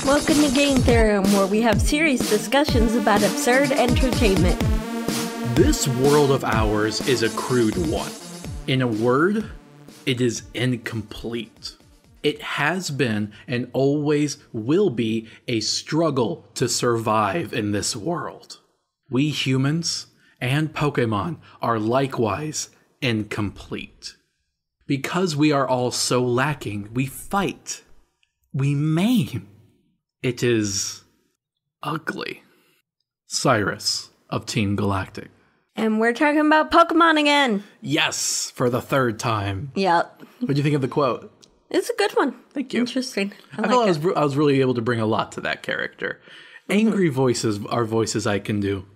Welcome to Game Theorem, where we have serious discussions about absurd entertainment. This world of ours is a crude one. In a word, it is incomplete. It has been and always will be a struggle to survive in this world. We humans and Pokémon are likewise incomplete. Because we are all so lacking, we fight. We maim. It is ugly. Cyrus of Team Galactic. And we're talking about Pokemon again. Yes, for the third time. Yep. What do you think of the quote? It's a good one. Thank you. Interesting. I thought I was really able to bring a lot to that character. Angry voices are voices I can do.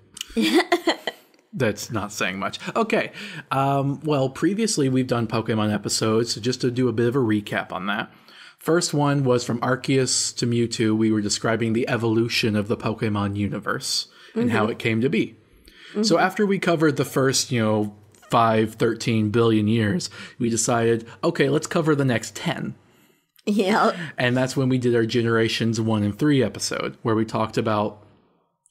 That's not saying much. Okay. Well, previously we've done Pokemon episodes, so just to do a bit of a recap on that. First one was from Arceus to Mewtwo. We were describing the evolution of the Pokemon universe and how it came to be. So after we covered the first, 13 billion years, we decided, okay, let's cover the next 10. Yeah. And that's when we did our Generations 1 and 3 episode, where we talked about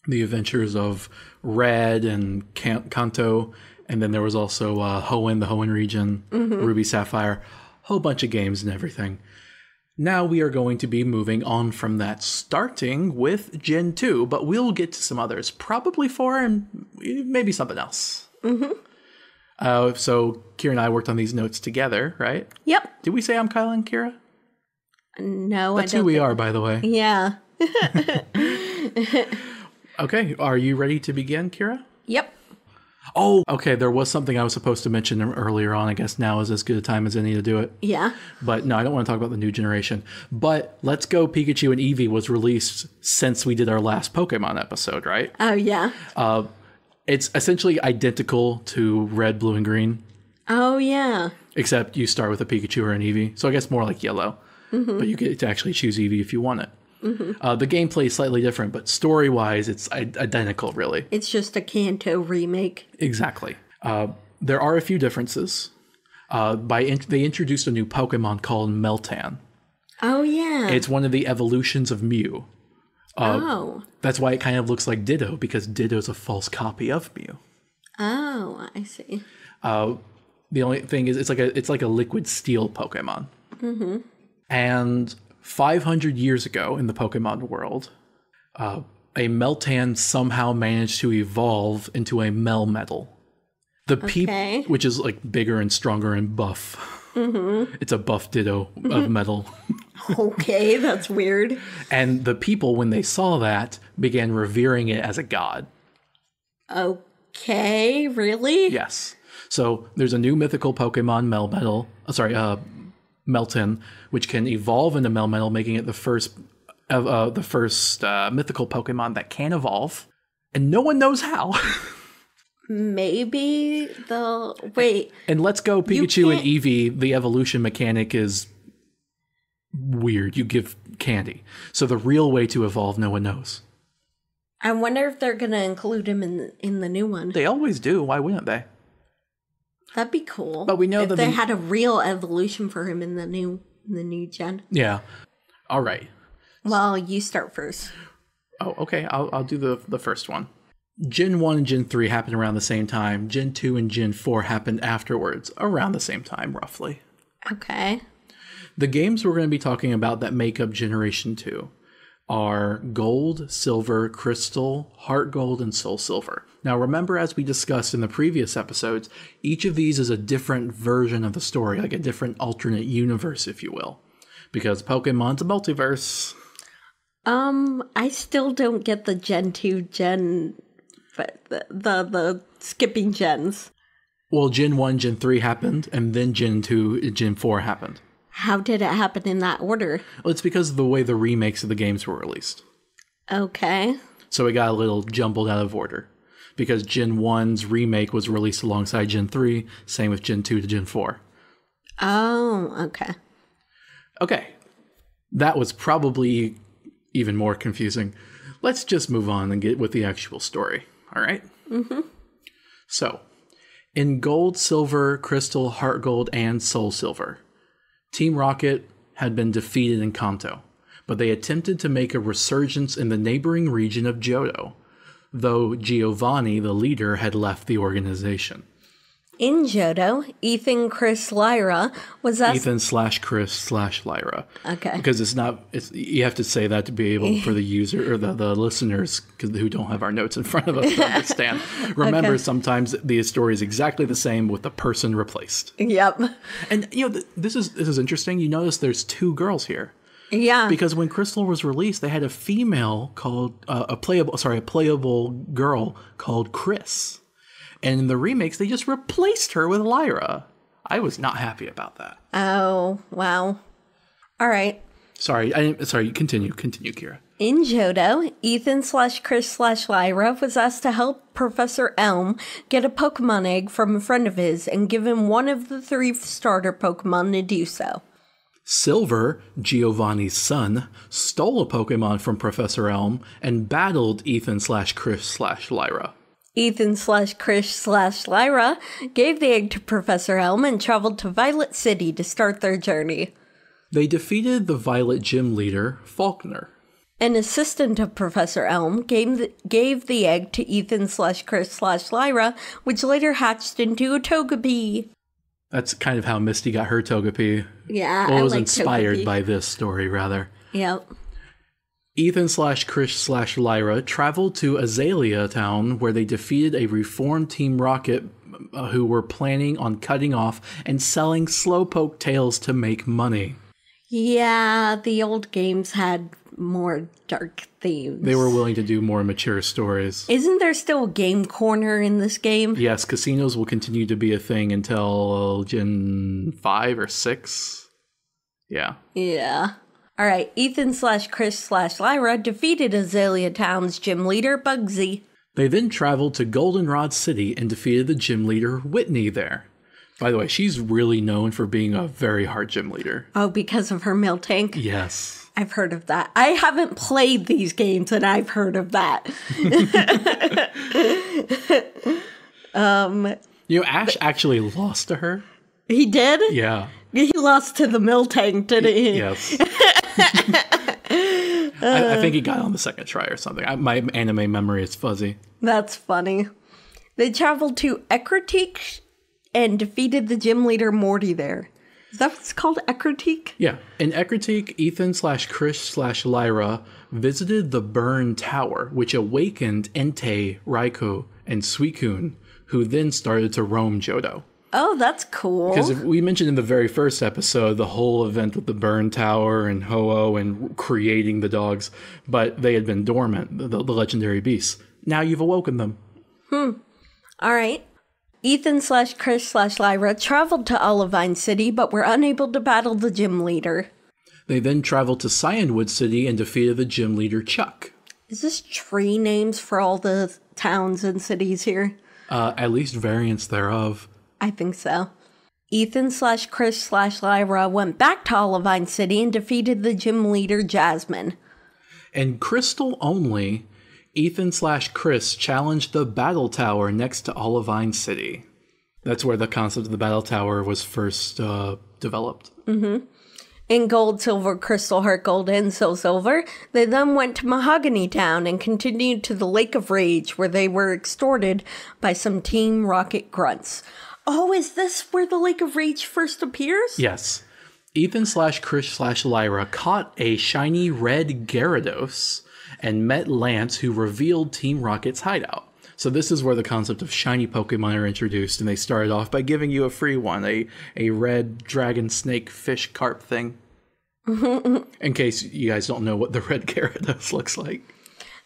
the adventures of Red and Kanto, and then there was also Hoenn, the Hoenn region, Ruby, Sapphire, whole bunch of games and everything. Now we are going to be moving on from that, starting with Gen 2, but we'll get to some others, probably 4 and maybe something else. So Kira and I worked on these notes together, right? Yep. Did we say I'm Kyle and Kira? No, That's I don't who we think- are, by the way. Yeah. Okay, are you ready to begin, Kira? Yep. Oh, okay, there was something I was supposed to mention earlier on. I guess now is as good a time as any to do it. Yeah. But no, I don't want to talk about the new generation. But Let's Go Pikachu and Eevee was released since we did our last Pokemon episode, right? Oh, yeah. It's essentially identical to Red, Blue, and Green, Oh, yeah. except you start with a Pikachu or an Eevee. So I guess more like Yellow. But you get to actually choose Eevee if you want it. The gameplay is slightly different, but story-wise, it's identical, really. It's just a Kanto remake. Exactly. There are a few differences. They introduced a new Pokemon called Meltan. Oh, yeah. It's one of the evolutions of Mew. Oh. That's why it kind of looks like Ditto, because Ditto's a false copy of Mew. Oh, I see. The only thing is, it's like a liquid steel Pokemon. And 500 years ago in the Pokemon world, a Meltan somehow managed to evolve into a Melmetal. Okay. Which is like bigger and stronger and buff. It's a buff Ditto of metal. Okay, that's weird. And the people, when they saw that, began revering it as a god. Okay, really? Yes. So there's a new mythical Pokemon, Meltan, which can evolve into Melmetal, making it the first mythical Pokemon that can evolve, and no one knows how. Maybe wait. And Let's Go Pikachu and Eevee, the evolution mechanic is weird. You give candy, so the real way to evolve, no one knows. I wonder if they're gonna include him in the new one. They always do. Why wouldn't they? That'd be cool. But we know if that they had a real evolution for him in the new gen. Yeah. All right. Well, you start first. Oh, okay. I'll do the first one. Gen 1 and Gen 3 happened around the same time. Gen 2 and Gen 4 happened afterwards, around the same time, roughly. Okay. The games we're going to be talking about that make up Generation 2 are Gold, Silver, Crystal, Heart Gold, and Soul Silver. Now, remember, as we discussed in the previous episodes, each of these is a different version of the story, like a different alternate universe, if you will. Because Pokemon's a multiverse. I still don't get the Gen 2 but the skipping gens. Well, Gen 1, Gen 3 happened, and then Gen 2, Gen 4 happened. How did it happen in that order? Well, it's because of the way the remakes of the games were released. Okay. So it got a little jumbled out of order. Because Gen 1's remake was released alongside Gen 3, same with Gen 2 to Gen 4. Oh, okay. Okay. That was probably even more confusing. Let's just move on and get with the actual story. All right? So, in Gold, Silver, Crystal, Heart Gold, and Soul Silver, Team Rocket had been defeated in Kanto. but they attempted to make a resurgence in the neighboring region of Johto, though Giovanni, the leader, had left the organization. In Johto, Ethan, Chris, Lyra was asked... Ethan/Chris/Lyra. Okay. Because you have to say that to be able for the user or the listeners who don't have our notes in front of us to understand. Remember, sometimes the story is exactly the same with the person replaced. Yep. And this is interesting. You notice there's two girls here. Yeah. Because when Crystal was released, they had a female called a playable girl called Chris. And in the remakes, they just replaced her with Lyra. I was not happy about that. Oh, wow. All right. Sorry, continue, Kira. In Johto, Ethan/Chris/Lyra was asked to help Professor Elm get a Pokemon egg from a friend of his and give him one of the 3 starter Pokemon to do so. Silver, Giovanni's son, stole a Pokemon from Professor Elm and battled Ethan/Chris/Lyra. Ethan/Chris/Lyra gave the egg to Professor Elm and traveled to Violet City to start their journey. They defeated the Violet gym leader, Faulkner. An assistant of Professor Elm gave the egg to Ethan/Chris/Lyra, which later hatched into a Togepi. That's kind of how Misty got her Togepi. Yeah, Well, it was inspired by this story, rather. Yep. Ethan/Chris/Lyra traveled to Azalea Town, where they defeated a reformed Team Rocket who were planning on cutting off and selling Slowpoke tails to make money. Yeah, the old games had more dark themes. They were willing to do more mature stories. Isn't there still a game corner in this game? Yes, casinos will continue to be a thing until Gen 5 or 6. Yeah. Yeah. All right, Ethan/Chris/Lyra defeated Azalea Town's gym leader, Bugsy. They then traveled to Goldenrod City and defeated the gym leader, Whitney, there. By the way, she's really known for being a very hard gym leader. Oh, because of her miltank? Yes. I've heard of that. I haven't played these games, and I've heard of that. Ash actually lost to her. He did? Yeah. He lost to the miltank, didn't he? Yes. I think he got on the second try or something. My anime memory is fuzzy. That's funny. They traveled to Ekritique and defeated the gym leader Morty there. Is that what it's called, Ekritique? Yeah. In Ekritique, Ethan/Chris/Lyra visited the Burn Tower, which awakened Entei, Raikou, and Suicune, who then started to roam Johto. Oh, that's cool. Because we mentioned in the very first episode the whole event with the Burn Tower and Ho-Oh and creating the dogs, but they had been dormant, the legendary beasts. Now you've awoken them. All right. Ethan/Chris/Lyra traveled to Olivine City, but were unable to battle the gym leader. They then traveled to Cyanwood City and defeated the gym leader, Chuck. Is this tree names for all the towns and cities here? At least variants thereof. I think so. Ethan/Chris/Lyra went back to Olivine City and defeated the gym leader, Jasmine. In Crystal only, Ethan/Chris challenged the Battle Tower next to Olivine City. That's where the concept of the Battle Tower was first developed. Mm-hmm. In Gold, Silver, Crystal, Heart Gold, and Soul Silver, they then went to Mahogany Town and continued to the Lake of Rage, where they were extorted by some Team Rocket grunts. Oh, is this where the Lake of Rage first appears? Yes. Ethan/Chris/Lyra caught a shiny red Gyarados and met Lance, who revealed Team Rocket's hideout. So this is where the concept of shiny Pokemon are introduced, and they started off by giving you a free one, a red dragon, snake, fish, carp thing. In case you guys don't know what the red Gyarados looks like.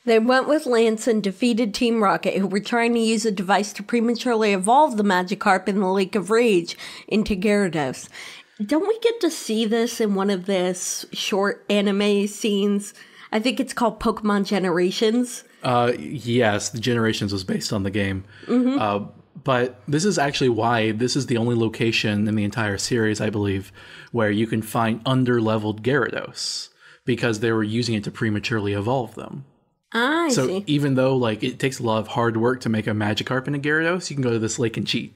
They went with Lance and defeated Team Rocket, who were trying to use a device to prematurely evolve the Magikarp in the Lake of Rage into Gyarados. Don't we get to see this in one of the short anime scenes? I think it's called Pokemon Generations. Yes, the Generations was based on the game. Mm-hmm. But this is actually why this is the only location in the entire series, I believe, where you can find under-leveled Gyarados, because they were using it to prematurely evolve them. I see. So even though it takes a lot of hard work to make a Magikarp and a Gyarados, you can go to this lake and cheat.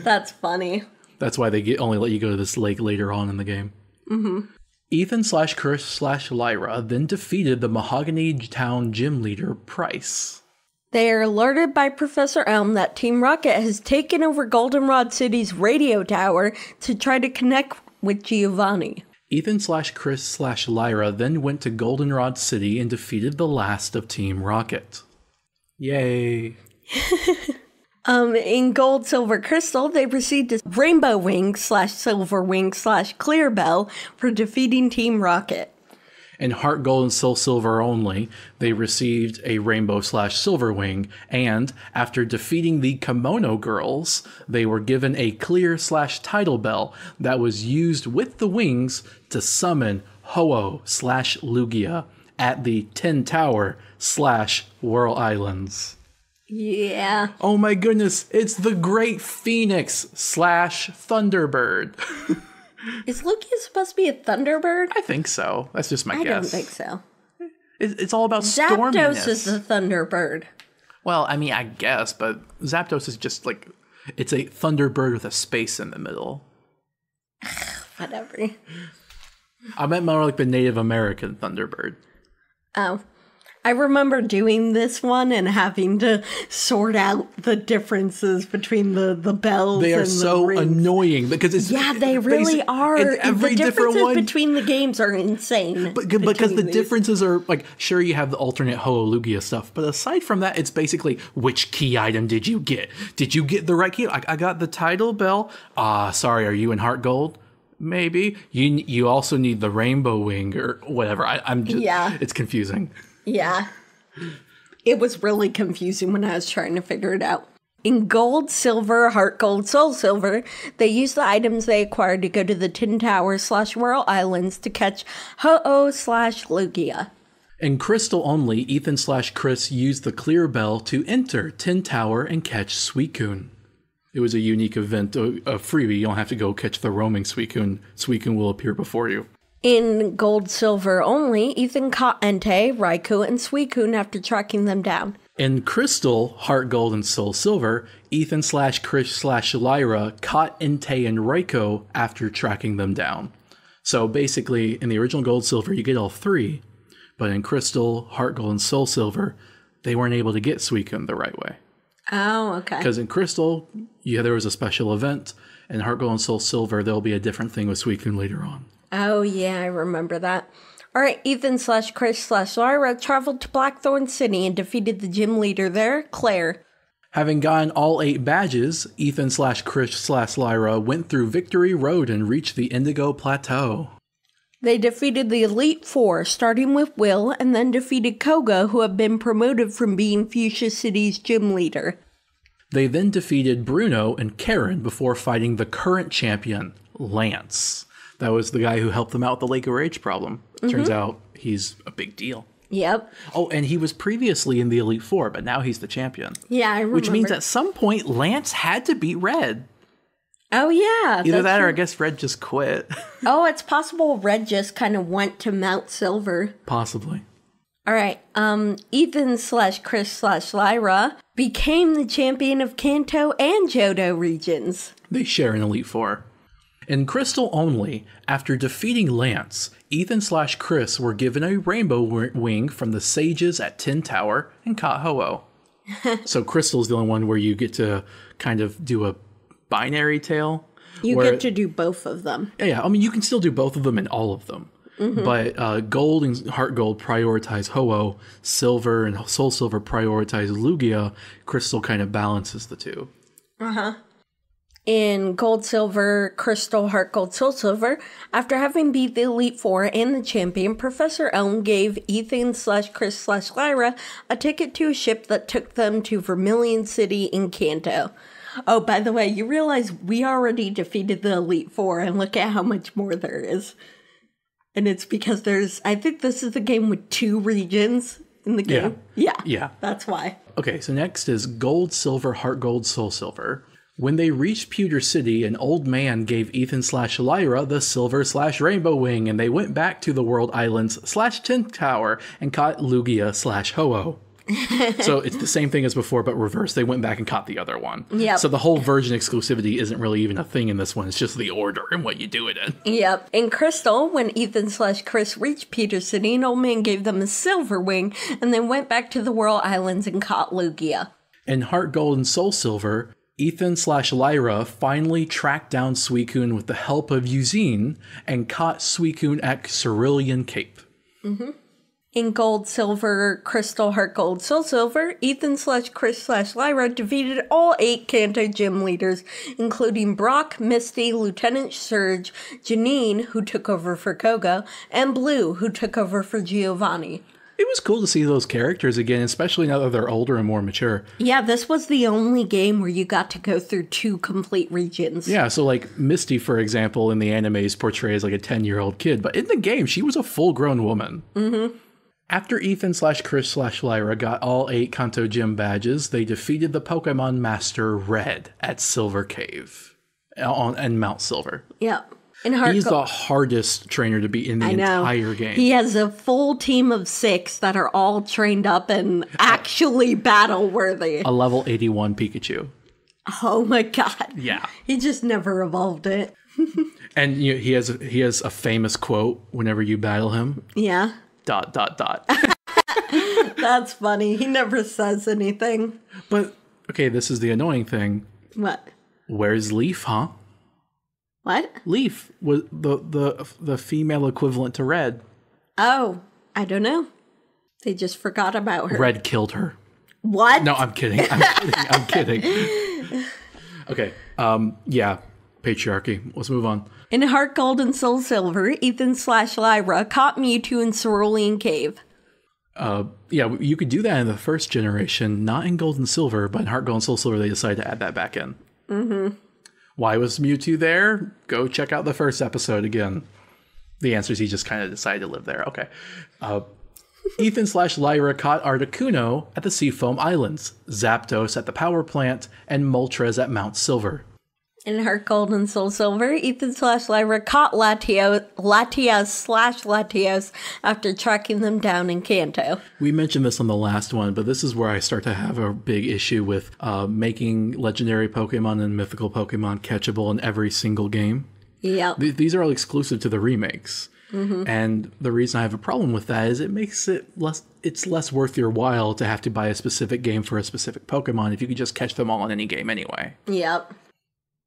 That's funny. That's why they only let you go to this lake later on in the game. Mm-hmm. Ethan slash Chris slash Lyra then defeated the Mahogany Town gym leader, Price. They are alerted by Professor Elm that Team Rocket has taken over Goldenrod City's radio tower to try to connect with Giovanni. Ethan slash Chris slash Lyra then went to Goldenrod City and defeated the last of Team Rocket. Yay. In Gold, Silver, Crystal, they received a Rainbow Wing slash Silver Wing slash Clear Bell for defeating Team Rocket. In Heart Gold and Soul Silver only, they received a Rainbow slash Silver Wing, and after defeating the Kimono Girls, they were given a Clear slash Tidal Bell that was used with the wings to summon Ho-Oh slash Lugia at the Tin Tower slash Whirl Islands. Yeah. Oh my goodness, it's the Great Phoenix slash Thunderbird. Is Lugia supposed to be a Thunderbird? I think so. That's just my guess. I don't think so. It's all about Zapdos storminess. is a Thunderbird. Well, I mean, I guess, but Zapdos is just like, it's a Thunderbird with a space in the middle. Whatever. I meant more like the Native American Thunderbird. Oh. I remember doing this one and having to sort out the differences between the bells and the They are so rings. annoying because it's they really are. Every the different differences one between the games are insane. Because the differences are like, sure, you have the alternate Ho-Oh Lugia stuff, but aside from that, it's basically which key item did you get? Did you get the right key? I got the Tidal Bell. Sorry, are you in Heart Gold? Maybe you also need the Rainbow Wing or whatever. I'm just it's confusing. Yeah. It was really confusing when I was trying to figure it out. In Gold, Silver, Heart Gold, Soul Silver, they used the items they acquired to go to the Tin Tower slash Whirl Islands to catch Ho-Oh slash Lugia. In Crystal only, Ethan slash Chris used the Clear Bell to enter Tin Tower and catch Suicune. It was a unique event, a freebie. You don't have to go catch the roaming Suicune. Suicune will appear before you. In Gold, Silver only, Ethan caught Entei, Raikou, and Suicune after tracking them down. In Crystal, Heart Gold, and Soul Silver, Ethan slash Chris slash Lyra caught Entei and Raikou after tracking them down. So basically, in the original Gold, Silver, you get all three, but in Crystal, Heart Gold, and Soul Silver, they weren't able to get Suicune the right way. Oh, okay. Because in Crystal, there was a special event, and Heart Gold and Soul Silver, there'll be a different thing with Suicune later on. Oh, yeah, I remember that. All right, Ethan slash Chris slash Lyra traveled to Blackthorn City and defeated the gym leader there, Claire. Having gotten all 8 badges, Ethan slash Chris slash Lyra went through Victory Road and reached the Indigo Plateau. They defeated the Elite Four, starting with Will, and then defeated Koga, who had been promoted from being Fuchsia City's gym leader. They then defeated Bruno and Karen before fighting the current champion, Lance. That was the guy who helped them out with the Lake of Rage problem. Turns out he's a big deal. Yep. Oh, and he was previously in the Elite Four, but now he's the champion. Yeah, I remember. Which means at some point, Lance had to beat Red. Oh, yeah. Either that or I guess Red just quit. Oh, it's possible Red just kind of went to Mount Silver. Possibly. All right. Ethan slash Chris slash Lyra became the champion of Kanto and Johto regions. They share an Elite Four. In Crystal only, after defeating Lance, Ethan slash Chris were given a Rainbow Wing from the Sages at Tin Tower and caught Ho-Oh. So Crystal's the only one where you get to kind of do a binary tale. You get to do both of them. Yeah, I mean, you can still do both of them and all of them. Mm-hmm. But Gold and Heart Gold prioritize Ho-Oh, Silver and Soul Silver prioritize Lugia. Crystal kind of balances the two. Uh-huh. In Gold, Silver, Crystal, Heart Gold, Soul Silver, after having beat the Elite Four and the champion, Professor Elm gave Ethan slash Chris slash Lyra a ticket to a ship that took them to Vermilion City in Kanto. Oh, by the way, you realize we already defeated the Elite Four, and look at how much more there is. And it's because I think this is the game with 2 regions in the game. Yeah. That's why. Okay, so next is Gold, Silver, Heart Gold, Soul Silver. When they reached Pewter City, an old man gave Ethan slash Lyra the Silver slash Rainbow Wing, and they went back to the World Islands slash Tin Tower and caught Lugia slash Ho-Oh. So it's the same thing as before, but reverse. They went back and caught the other one. Yep. So the whole Virgin exclusivity isn't really even a thing in this one. It's just the order and what you do it in. Yep. In Crystal, when Ethan/Chris reached Peter City, an old man gave them a silver wing and then went back to the Whirl Islands and caught Lugia. In Heart Gold and Soul Silver, Ethan/Lyra finally tracked down Suicune with the help of Eugene and caught Suicune at Cerulean Cape. Mm-hmm. In Gold, Silver, Crystal, Heart Gold, Soul Silver, Ethan/Chris/Lyra defeated all 8 Kanto gym leaders, including Brock, Misty, Lieutenant Surge, Janine, who took over for Koga, and Blue, who took over for Giovanni. It was cool to see those characters again, especially now that they're older and more mature. Yeah, this was the only game where you got to go through 2 complete regions. Yeah, so like Misty, for example, in the animes portrays like a 10-year-old kid, but in the game, she was a full-grown woman. Mm-hmm. After Ethan/Chris/Lyra got all 8 Kanto Gym badges, they defeated the Pokemon Master Red at Silver Cave and Mount Silver. Yep. He's the hardest trainer to beat in the entire game. He has a full team of 6 that are all trained up and actually battle-worthy. A level 81 Pikachu. Oh my god. Yeah. He just never evolved it. And he has a famous quote whenever you battle him. Yeah. ... That's funny. He never says anything. But, okay, this is the annoying thing. What? Where's Leaf, huh? What? Leaf was the female equivalent to Red. Oh, I don't know. They just forgot about her. Red killed her. What? No, I'm kidding. I'm kidding. Okay. Yeah. Patriarchy. Let's move on. In Heart Gold and Soul Silver, Ethan/Lyra caught Mewtwo in Cerulean Cave. Yeah, you could do that in the first generation, not in Gold and Silver, but in Heart Gold and Soul Silver, they decided to add that back in. Mm-hmm. Why was Mewtwo there? Go check out the first episode again. The answer is he just kind of decided to live there. Okay. Ethan/Lyra caught Articuno at the Seafoam Islands, Zapdos at the power plant, and Moltres at Mount Silver. In Heart Gold and Soul Silver, Ethan/Lyra caught Latios/Latios after tracking them down in Kanto. We mentioned this on the last one, but this is where I start to have a big issue with making legendary Pokemon and mythical Pokemon catchable in every single game. Yeah. These are all exclusive to the remakes. Mm-hmm. And the reason I have a problem with that is it makes it less worth your while to have to buy a specific game for a specific Pokemon if you could just catch them all in any game anyway. Yep.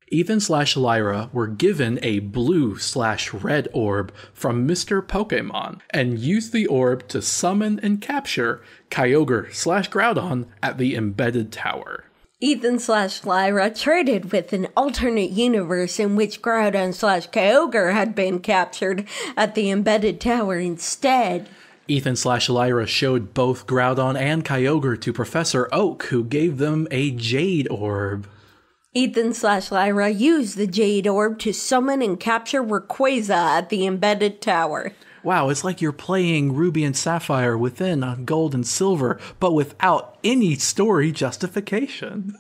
Ethan/Lyra were given a blue/red orb from Mr. Pokemon and used the orb to summon and capture Kyogre/Groudon at the Embedded Tower. Ethan/Lyra traded with an alternate universe in which Groudon/Kyogre had been captured at the Embedded Tower instead. Ethan/Lyra showed both Groudon and Kyogre to Professor Oak, who gave them a Jade Orb. Ethan/Lyra used the Jade Orb to summon and capture Rayquaza at the Embedded Tower. Wow, it's like you're playing Ruby and Sapphire within Gold and Silver, but without any story justification.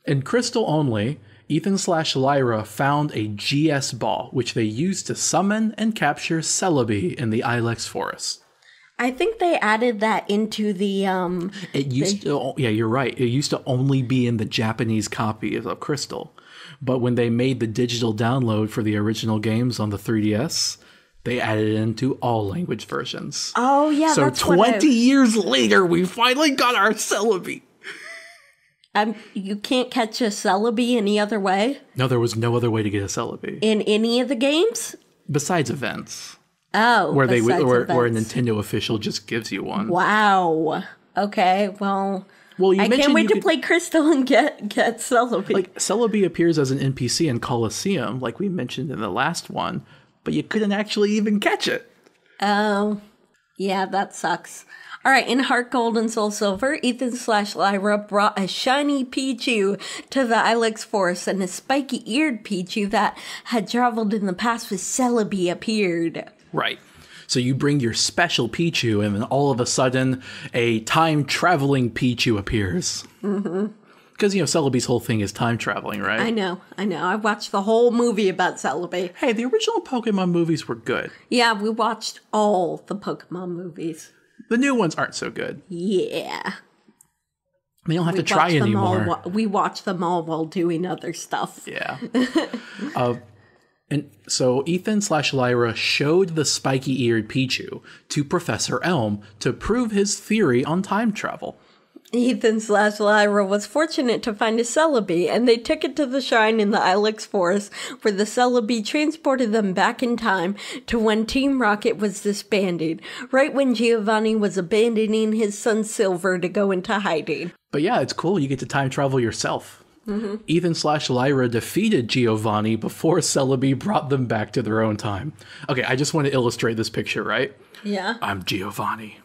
In Crystal only, Ethan/Lyra found a GS ball, which they used to summon and capture Celebi in the Ilex Forest. I think they added that into the It used to, yeah, you're right. It used to only be in the Japanese copy of Crystal. But when they made the digital download for the original games on the 3DS, they added it into all language versions. Oh, yeah, so that's 20 years later, we finally got our Celebi. You can't catch a Celebi any other way? No, there was no other way to get a Celebi. In any of the games? Besides events. Oh, where a Nintendo official just gives you one. Wow. Okay, well I can't wait to play Crystal and get Celebi. Like, Celebi appears as an NPC in Colosseum, like we mentioned in the last one, but you couldn't actually even catch it. Oh, yeah, that sucks. All right, in Heart Gold and Soul Silver, Ethan/Lyra brought a shiny Pichu to the Ilex Forest, and a spiky-eared Pichu that had traveled in the past with Celebi appeared. Right. So you bring your special Pichu, and then all of a sudden, a time-traveling Pichu appears. Mm-hmm. Because, Celebi's whole thing is time traveling, right? I know. I watched the whole movie about Celebi. Hey, the original Pokemon movies were good. Yeah, we watched all the Pokemon movies. The new ones aren't so good. Yeah. We don't have to try anymore. We watch them all while doing other stuff. Yeah. And so Ethan/Lyra showed the spiky-eared Pichu to Professor Elm to prove his theory on time travel. Ethan/Lyra was fortunate to find a Celebi, and they took it to the shrine in the Ilex Forest, where the Celebi transported them back in time to when Team Rocket was disbanded, right when Giovanni was abandoning his son Silver to go into hiding. But yeah, it's cool. You get to time travel yourself. Ethan/Lyra defeated Giovanni before Celebi brought them back to their own time. Okay, I just want to illustrate this picture, right? Yeah. I'm Giovanni.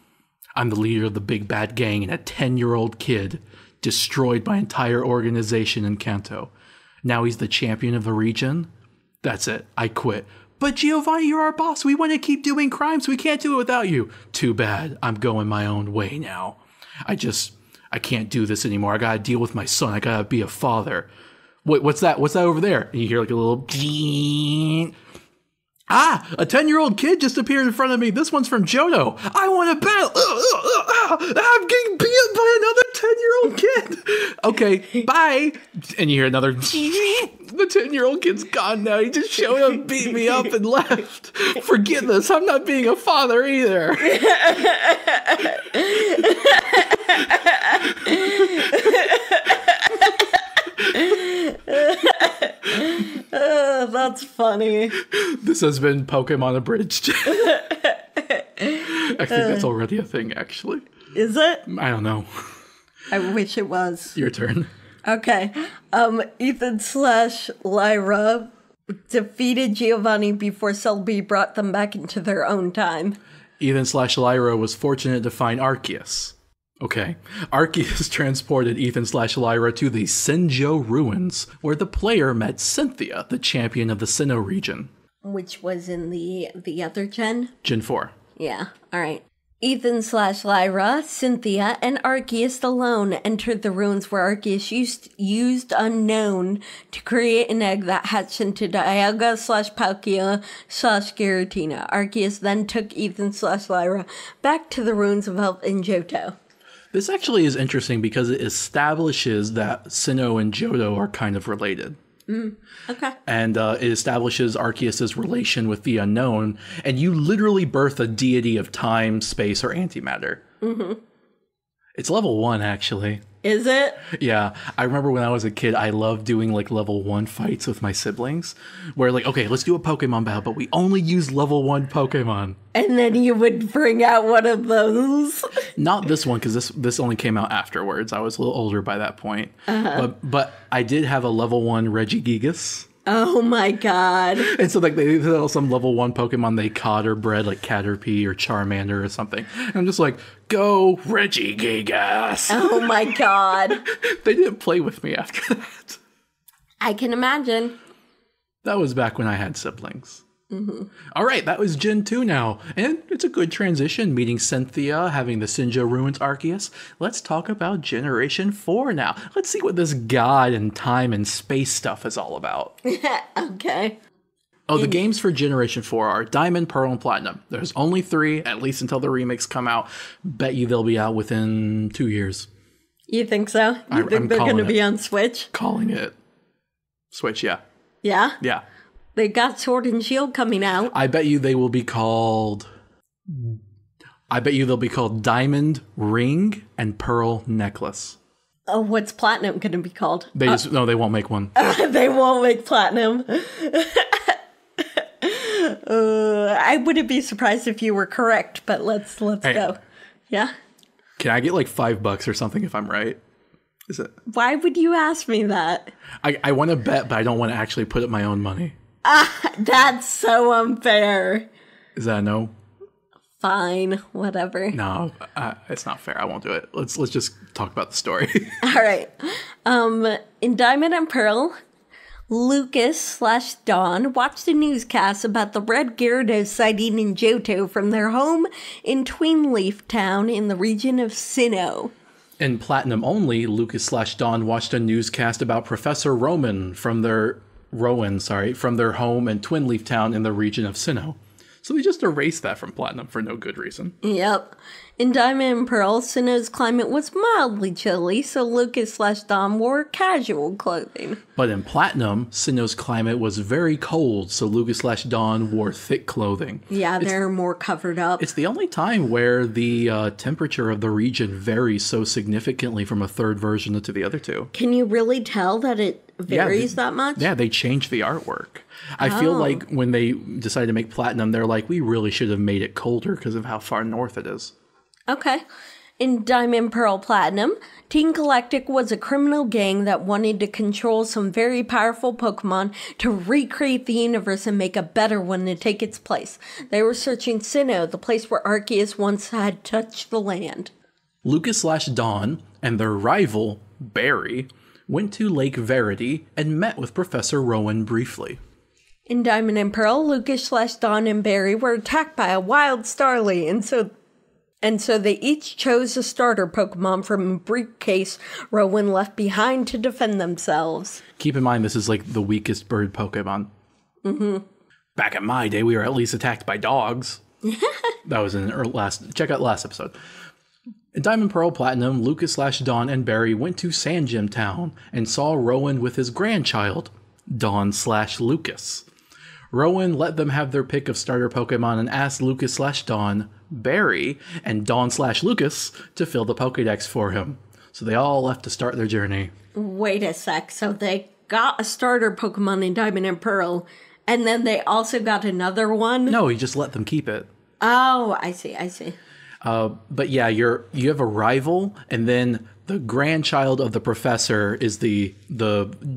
I'm the leader of the big bad gang, and a 10-year-old kid destroyed my entire organization in Kanto. Now he's the champion of the region. That's it. I quit. But Giovanni, you're our boss. We want to keep doing crimes. We can't do it without you. Too bad. I'm going my own way now. I can't do this anymore. I gotta deal with my son. I gotta be a father. Wait, what's that? What's that over there? And you hear like a little... Ah! A 10-year-old kid just appeared in front of me. This one's from Johto. I want to battle. I'm getting beat by another 10-year-old kid. Okay, bye. And you hear another... The 10-year-old kid's gone now. He just showed up, beat me up, and left. Forget this. I'm not being a father either. That's funny. This has been Pokemon Abridged. I think that's already a thing, actually. Is it? I don't know. I wish it was. Your turn. Okay. Ethan/Lyra defeated Giovanni before Celebi brought them back into their own time. Ethan/Lyra was fortunate to find Arceus. Okay. Arceus transported Ethan/Lyra to the Sinjo ruins, where the player met Cynthia, the champion of the Sinnoh region. Which was in the other gen? Gen 4. Yeah, alright. Ethan/Lyra, Cynthia, and Arceus alone entered the ruins where Arceus used Unknown to create an egg that hatched into Dialga/Palkia/Giratina. Arceus then took Ethan/Lyra back to the ruins of Elf in Johto. This actually is interesting because it establishes that Sinnoh and Johto are kind of related. Okay. And it establishes Arceus' relation with the unknown, and you literally birth a deity of time, space, or antimatter. It's level 1, actually. Is it? Yeah. I remember when I was a kid, I loved doing like level 1 fights with my siblings, where like, okay, let's do a Pokemon battle, but we only use level 1 Pokemon. And then you would bring out one of those. Not this one, because this only came out afterwards. I was a little older by that point. But I did have a level 1 Regigigas. Oh my god. And so like they sell some level 1 Pokemon they caught or bred, like Caterpie or Charmander or something. And I'm just like, go Regigigas. Oh my god. They didn't play with me after that. I can imagine. That was back when I had siblings. All right, that was Gen 2 now. And it's a good transition, meeting Cynthia, having the Sinjo Ruins Arceus. Let's talk about Generation 4 now. Let's see what this god and time and space stuff is all about. Okay. Oh, the games for Generation 4 are Diamond, Pearl, and Platinum. There's only 3, at least until the remakes come out. Bet you they'll be out within 2 years. You think so? You think they're going to be on Switch? Calling it. Switch, yeah. Yeah? Yeah. They got Sword and Shield coming out. I bet you they will be called... I bet you they'll be called Diamond Ring and Pearl Necklace. Oh, what's Platinum going to be called? No, they won't make one. They won't make Platinum. I wouldn't be surprised if you were correct, but let's go. Yeah? Can I get like $5 or something if I'm right? Is it? Why would you ask me that? I want to bet, but I don't want to actually put up my own money. That's so unfair. Is that a no? Fine, whatever. No, it's not fair. I won't do it. Let's just talk about the story. All right. In Diamond and Pearl, Lucas/Dawn watched a newscast about the red Gyarados sighting in Johto from their home in Twinleaf Town in the region of Sinnoh. In Platinum only, Lucas/Dawn watched a newscast about Professor Rowan from their home in Twinleaf Town in the region of Sinnoh. So they just erased that from Platinum for no good reason. Yep. In Diamond and Pearl, Sinnoh's climate was mildly chilly, so Lucas/Dom wore casual clothing. But in Platinum, Sinnoh's climate was very cold, so Lucas/Dawn wore thick clothing. Yeah, they're more covered up. It's the only time where the temperature of the region varies so significantly from a third version to the other two. Can you really tell that it varies that much? Yeah, they changed the artwork. I feel like when they decided to make Platinum, they're like, we really should have made it colder because of how far north it is. Okay. In Diamond Pearl Platinum, Team Galactic was a criminal gang that wanted to control some very powerful Pokemon to recreate the universe and make a better one to take its place. They were searching Sinnoh, the place where Arceus once had touched the land. Lucas/Dawn and their rival, Barry, went to Lake Verity and met with Professor Rowan briefly. In Diamond and Pearl, Lucas/Dawn and Barry were attacked by a wild Starly, and so they each chose a starter Pokemon from a briefcase Rowan left behind to defend themselves. Keep in mind, this is like the weakest bird Pokemon. Mm-hmm. Back in my day, we were at least attacked by dogs. That was in check out last episode. In Diamond Pearl Platinum, Lucas/Dawn and Barry went to Sandgem Town and saw Rowan with his grandchild, Dawn/Lucas. Rowan let them have their pick of starter Pokemon and asked Lucas/Dawn, Barry, and Dawn/Lucas to fill the Pokedex for him. So they all left to start their journey. Wait a sec. So they got a starter Pokemon in Diamond and Pearl, and then they also got another one? No, he just let them keep it. Oh, I see. But yeah, you have a rival, and then the grandchild of the professor is the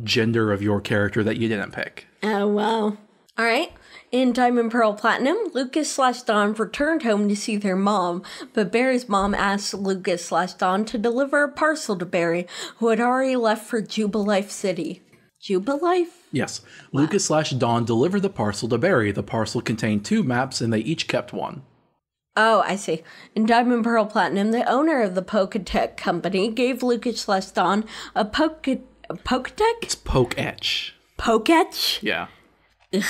gender of your character that you didn't pick. Oh, wow. All right. In Diamond Pearl Platinum, Lucas/Dawn returned home to see their mom, but Barry's mom asked Lucas/Dawn to deliver a parcel to Barry, who had already left for Jubilife City. Jubilife? Yes. Wow. Lucas/Dawn delivered the parcel to Barry. The parcel contained 2 maps, and they each kept one. Oh, I see. In Diamond Pearl Platinum, the owner of the Poketech company gave Lucas/Dawn a Poketech? It's Poke-Etch. Poke-Etch? Yeah. Ugh.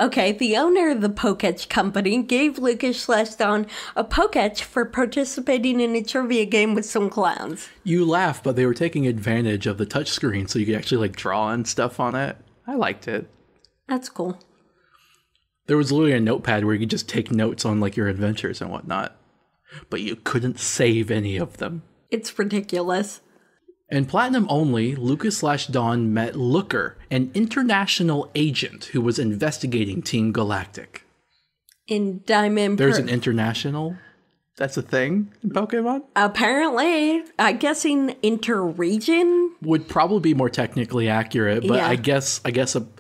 Okay, the owner of the Poke-Etch company gave Lucas/Dawn a Poke-Etch for participating in a trivia game with some clowns. You laugh, but they were taking advantage of the touchscreen so you could actually draw and stuff on it. I liked it. That's cool. There was literally a notepad where you could just take notes on your adventures and whatnot. But you couldn't save any of them. It's ridiculous. In Platinum only, Lucas/Dawn met Looker, an international agent who was investigating Team Galactic. In Diamond There's an international? That's a thing in Pokemon? Apparently. I'm guessing interregion? Would probably be more technically accurate, but yeah. I guess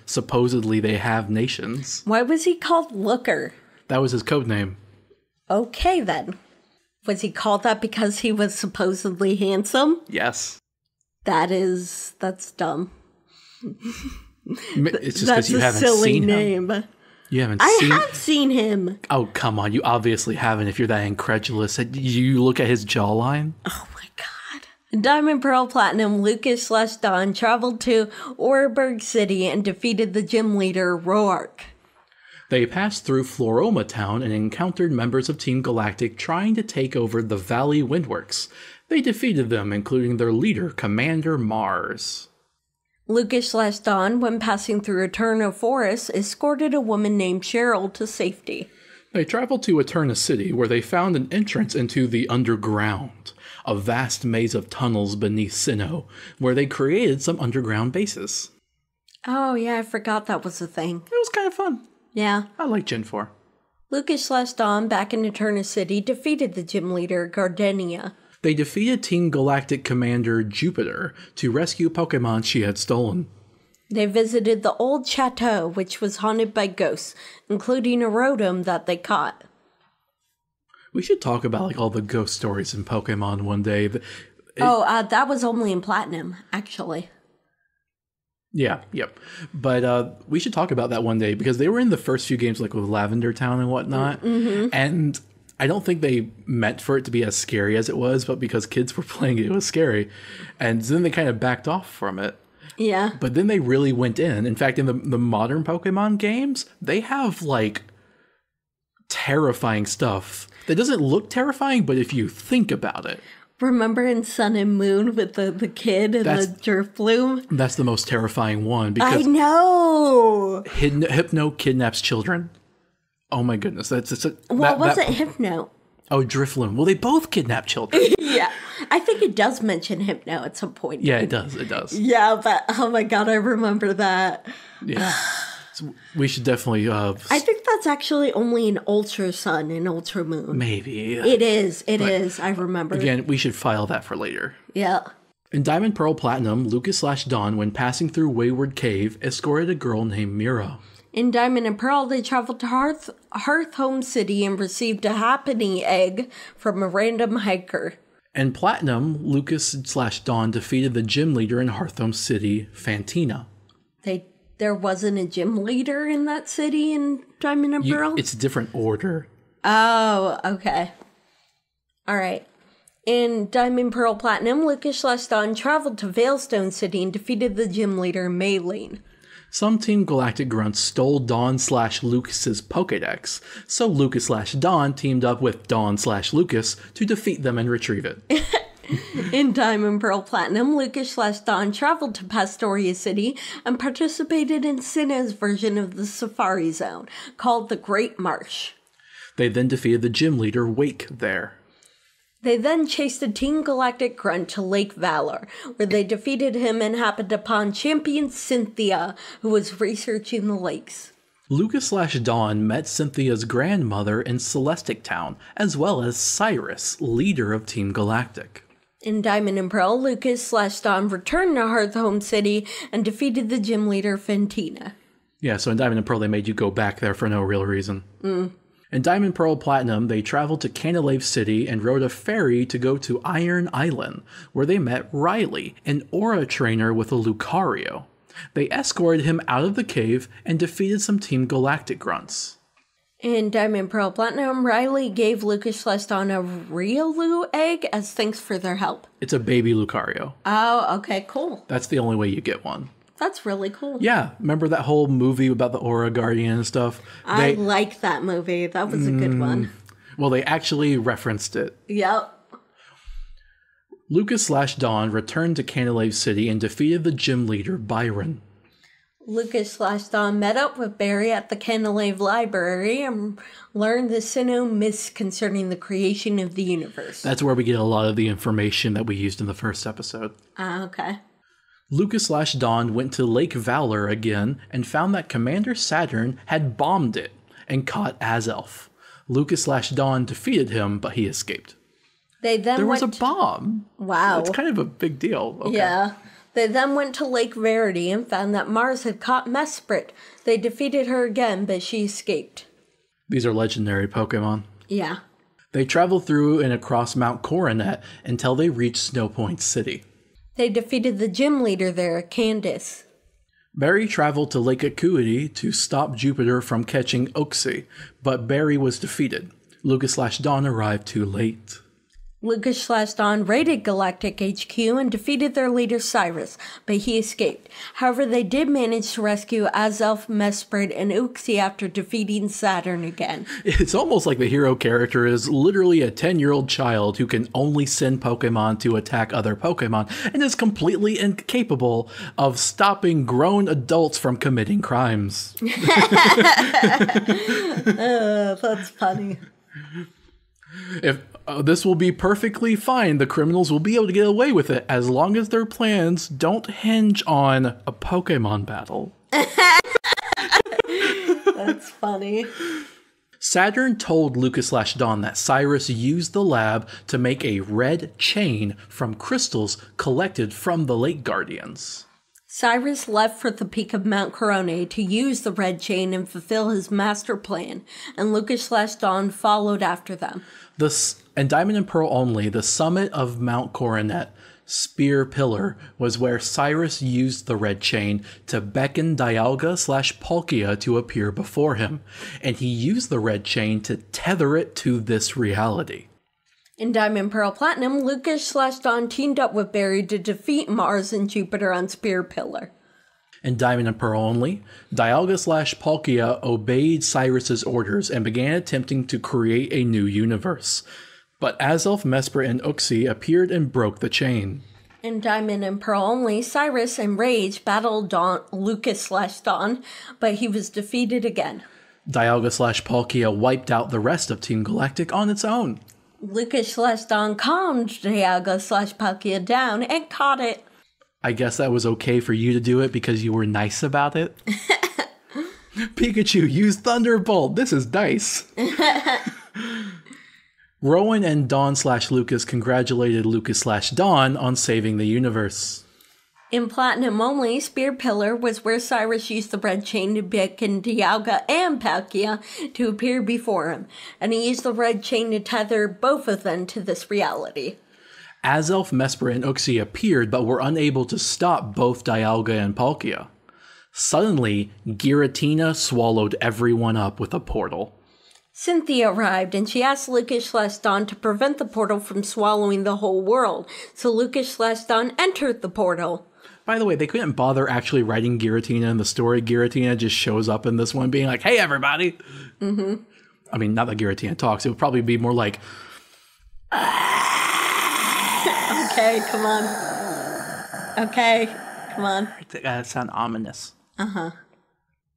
supposedly they have nations. Why was he called Looker? That was his code name. Okay, then. Was he called that because he was supposedly handsome? Yes. That's dumb. It's just because you haven't seen name. Him. You haven't I seen... have seen him. Oh, come on. You obviously haven't if you're that incredulous. Did you look at his jawline? Oh, my God. In Diamond Pearl Platinum, Lucas/Dawn traveled to Oreburgh City and defeated the gym leader, Roark. They passed through Floroma Town and encountered members of Team Galactic trying to take over the Valley Windworks. They defeated them, including their leader, Commander Mars. Lucas/Dawn, when passing through Eterna Forest, escorted a woman named Cheryl to safety. They traveled to Eterna City, where they found an entrance into the underground, a vast maze of tunnels beneath Sinnoh, where they created some underground bases. Oh, yeah, I forgot that was a thing. It was kind of fun. Yeah. I like Gen 4. Lucas/Dawn, back in Eterna City, defeated the gym leader, Gardenia. They defeated Team Galactic Commander Jupiter to rescue Pokemon she had stolen. They visited the old chateau, which was haunted by ghosts, including a Rotom that they caught. We should talk about all the ghost stories in Pokemon one day. That was only in Platinum, actually. Yeah, yep. But we should talk about that one day because they were in the first few games with Lavender Town and whatnot. Mm-hmm. And I don't think they meant for it to be as scary as it was, but because kids were playing it, it was scary. And then they kind of backed off from it. Yeah. But then they really went in. In fact, in the modern Pokemon games, they have terrifying stuff that doesn't look terrifying, but if you think about it. Remember in Sun and Moon with the kid and the jerk bloom? That's the most terrifying one because I know. Hypno kidnaps children. Oh my goodness, wasn't Hypno? Oh, Drifloon. Well, they both kidnap children. Yeah, I think it does mention Hypno at some point. Yeah, it does. It does. Yeah, but oh my god, I remember that. Yeah, so we should definitely. I think that's actually only an Ultra Sun and Ultra Moon. Maybe it is. It is. I remember. Again, we should file that for later. Yeah. In Diamond Pearl Platinum, Lucas/Dawn, when passing through Wayward Cave, escorted a girl named Mira. In Diamond and Pearl, they traveled to Hearthhome City and received a happening egg from a random hiker. In Platinum, Lucas/Dawn defeated the gym leader in Hearthhome City, Fantina. There wasn't a gym leader in that city in Diamond and Pearl? It's a different order. Oh, okay. All right. In Diamond Pearl Platinum, Lucas/Dawn traveled to Veilstone City and defeated the gym leader, Maylene. Some Team Galactic grunts stole Dawn/Lucas's Pokédex, so Lucas/Dawn teamed up with Dawn/Lucas to defeat them and retrieve it. In Diamond Pearl Platinum, Lucas/Dawn traveled to Pastoria City and participated in Sinnoh's version of the Safari Zone, called the Great Marsh. They then defeated the gym leader, Wake, there. They then chased a Team Galactic grunt to Lake Valor, where they defeated him and happened upon Champion Cynthia, who was researching the lakes. Lucas/Dawn met Cynthia's grandmother in Celestic Town, as well as Cyrus, leader of Team Galactic. In Diamond and Pearl, Lucas/Dawn returned to Hearthhome City and defeated the gym leader, Fantina. Yeah, so in Diamond and Pearl, they made you go back there for no real reason. In Diamond Pearl Platinum, they traveled to Canalave City and rode a ferry to go to Iron Island, where they met Riley, an aura trainer with a Lucario. They escorted him out of the cave and defeated some Team Galactic grunts. In Diamond Pearl Platinum, Riley gave Lucas/Dawn a Riolu egg as thanks for their help. It's a baby Lucario. Oh, okay, cool. That's the only way you get one. That's really cool. Yeah, remember that whole movie about the Aura Guardian and stuff? I like that movie. That was a good one. Well, they actually referenced it. Yep. Lucas/Dawn returned to Canalave City and defeated the gym leader, Byron. Lucas/Dawn met up with Barry at the Canalave Library and learned the Sinnoh myths concerning the creation of the universe. That's where we get a lot of the information that we used in the first episode. Okay. Lucas/Dawn went to Lake Valor again and found that Commander Saturn had bombed it and caught Azelf. Lucas/Dawn defeated him, but he escaped. There was a bomb. Wow. It's kind of a big deal. Okay. Yeah. They then went to Lake Verity and found that Mars had caught Mesprit. They defeated her again, but she escaped. These are legendary Pokemon. Yeah. They traveled through and across Mount Coronet until they reached Snow Point City. They defeated the gym leader there, Candace. Barry traveled to Lake Acuity to stop Jupiter from catching Oxy, but Barry was defeated. Lucas/Dawn arrived too late. Lucas/Dawn raided Galactic HQ and defeated their leader Cyrus, but he escaped. However, they did manage to rescue Azelf, Mesprit, and Uxie after defeating Saturn again. It's almost like the hero character is literally a 10-year-old child who can only send Pokemon to attack other Pokemon and is completely incapable of stopping grown adults from committing crimes. That's funny. This will be perfectly fine. The criminals will be able to get away with it as long as their plans don't hinge on a Pokemon battle. That's funny. Saturn told Lucas/Dawn that Cyrus used the lab to make a red chain from crystals collected from the Lake Guardians. Cyrus left for the peak of Mount Coronet to use the red chain and fulfill his master plan, and Lucas/Dawn followed after them. And Diamond and Pearl only, the summit of Mount Coronet, Spear Pillar, was where Cyrus used the red chain to beckon Dialga/Palkia to appear before him, and he used the red chain to tether it to this reality. In Diamond Pearl Platinum, Lucas/Dawn teamed up with Barry to defeat Mars and Jupiter on Spear Pillar. In Diamond and Pearl only, Dialga/Palkia obeyed Cyrus's orders and began attempting to create a new universe. But Azelf, Mesprit, and Uxie appeared and broke the chain. In Diamond and Pearl only, Cyrus and Rage battled Lucas/Dawn, but he was defeated again. Dialga/Palkia wiped out the rest of Team Galactic on its own. Lucas/Dawn calmed Dialga/Palkia down and caught it. I guess that was okay for you to do it because you were nice about it. Pikachu, use Thunderbolt. This is nice. Rowan and Dawn/Lucas congratulated Lucas/Dawn on saving the universe. In Platinum only, Spear Pillar was where Cyrus used the red chain to beckon Dialga and Palkia to appear before him, and he used the red chain to tether both of them to this reality. Azelf, Mesprit, and Uxie appeared but were unable to stop both Dialga and Palkia. Suddenly, Giratina swallowed everyone up with a portal. Cynthia arrived, and she asked Lucas/Dawn to prevent the portal from swallowing the whole world, so Lucas/Dawn entered the portal. By the way, they couldn't bother actually writing Giratina in the story. Giratina just shows up in this one being like, hey, everybody! Mm-hmm. I mean, not that Giratina talks. It would probably be more like... Okay, come on. Okay, come on. That sounds ominous. Uh-huh.